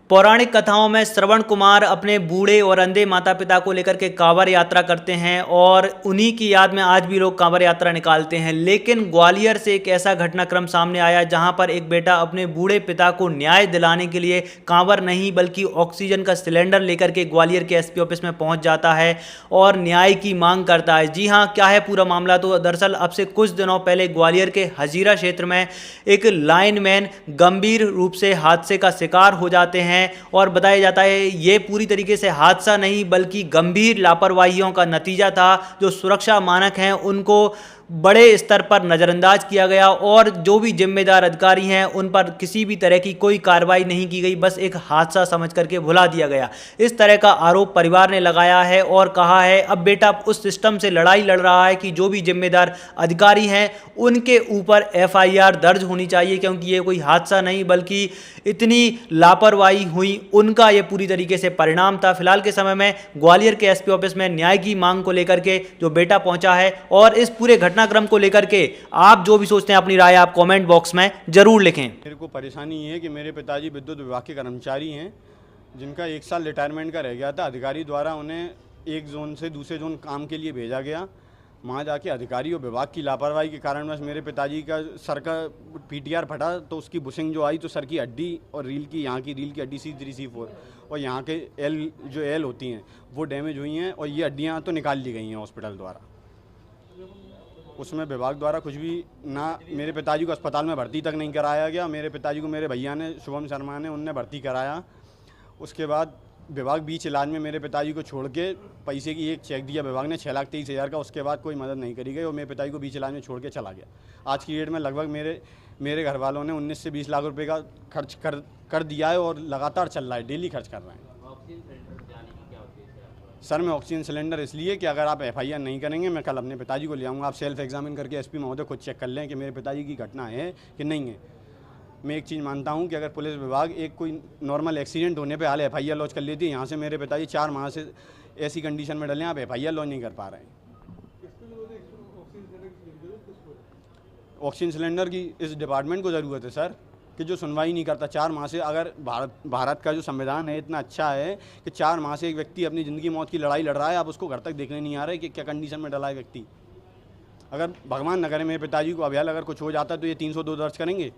पौराणिक कथाओं में श्रवण कुमार अपने बूढ़े और अंधे माता पिता को लेकर के कांवड़ यात्रा करते हैं और उन्हीं की याद में आज भी लोग कांवड़ यात्रा निकालते हैं। लेकिन ग्वालियर से एक ऐसा घटनाक्रम सामने आया जहां पर एक बेटा अपने बूढ़े पिता को न्याय दिलाने के लिए कांवड़ नहीं बल्कि ऑक्सीजन का सिलेंडर लेकर के ग्वालियर के एसपी ऑफिस में पहुंच जाता है और न्याय की मांग करता है। जी हाँ, क्या है पूरा मामला? तो दरअसल अब से कुछ दिनों पहले ग्वालियर के हजीरा क्षेत्र में एक लाइनमैन गंभीर रूप से हादसे का शिकार हो जाते हैं और बताया जाता है ये पूरी तरीके से हादसा नहीं बल्कि गंभीर लापरवाहियों का नतीजा था। जो सुरक्षा मानक हैं उनको बड़े स्तर पर नज़रअंदाज किया गया और जो भी जिम्मेदार अधिकारी हैं उन पर किसी भी तरह की कोई कार्रवाई नहीं की गई, बस एक हादसा समझ करके भुला दिया गया। इस तरह का आरोप परिवार ने लगाया है और कहा है अब बेटा उस सिस्टम से लड़ाई लड़ रहा है कि जो भी जिम्मेदार अधिकारी हैं उनके ऊपर एफआईआर दर्ज होनी चाहिए, क्योंकि ये कोई हादसा नहीं बल्कि इतनी लापरवाही हुई उनका ये पूरी तरीके से परिणाम था। फिलहाल के समय में ग्वालियर के एसपी ऑफिस में न्याय की मांग को लेकर के जो बेटा पहुंचा है और इस पूरे घटनाक्रम को लेकर के आप जो भी सोचते हैं अपनी राय आप कमेंट बॉक्स में जरूर लिखें। मेरे को परेशानी ये है कि मेरे पिताजी विद्युत विभाग के कर्मचारी हैं जिनका 1 साल रिटायरमेंट का रह गया था। अधिकारी द्वारा उन्हें एक जोन से दूसरे जोन काम के लिए भेजा गया। वहाँ जाके अधिकारी और विभाग की लापरवाही के कारण बस मेरे पिताजी का सर का पीटीआर फटा, तो उसकी बुशिंग जो आई तो सर की हड्डी और रील की यहाँ की रील की हड्डी C3 C4 और यहाँ के एल होती हैं वो डैमेज हुई हैं और ये हड्डियाँ तो निकाल ली गई हैं हॉस्पिटल द्वारा। उसमें विभाग द्वारा कुछ भी ना, मेरे पिताजी को अस्पताल में भर्ती तक नहीं कराया गया। मेरे पिताजी को मेरे भैया ने, शुभम शर्मा ने, उनने भर्ती कराया। उसके बाद विभाग बीच इलाज में मेरे पिताजी को छोड़ के पैसे की एक चेक दिया विभाग ने 6,23,000 का। उसके बाद कोई मदद नहीं करी गई और मेरे पिताजी को बीच इलाज में छोड़ के चला गया। आज की डेट में लगभग मेरे घर वालों ने 19 से 20 लाख रुपए का खर्च कर दिया है और लगातार चल रहा है, डेली खर्च कर रहे हैं। सर मैं ऑक्सीजन सिलेंडर इसलिए कि अगर आप एफआईआर नहीं करेंगे मैं कल अपने पिताजी को ले आऊँगा। आप सेल्फ एग्जामिन करके एसपी महोदय खुद चेक कर लें कि मेरे पिताजी की घटना है कि नहीं है। मैं एक चीज़ मानता हूं कि अगर पुलिस विभाग एक कोई नॉर्मल एक्सीडेंट होने पे हाल एफआईआर लॉन्च कर लेती है, यहाँ से मेरे पिताजी 4 माह से ऐसी कंडीशन में डले, आप एफआईआर लॉन्च नहीं कर पा रहे हैं। ऑक्सीजन सिलेंडर की इस डिपार्टमेंट को ज़रूरत है सर, कि जो सुनवाई नहीं करता 4 माह से। अगर भारत का जो संविधान है इतना अच्छा है कि 4 माह से एक व्यक्ति अपनी ज़िंदगी मौत की लड़ाई लड़ रहा है, आप उसको घर तक देखने नहीं आ रहे कि क्या कंडीशन में डला है व्यक्ति। अगर भगवान न करे मेरे पिताजी को अभ्याल अगर कुछ हो जाता है तो ये 302 दर्ज करेंगे।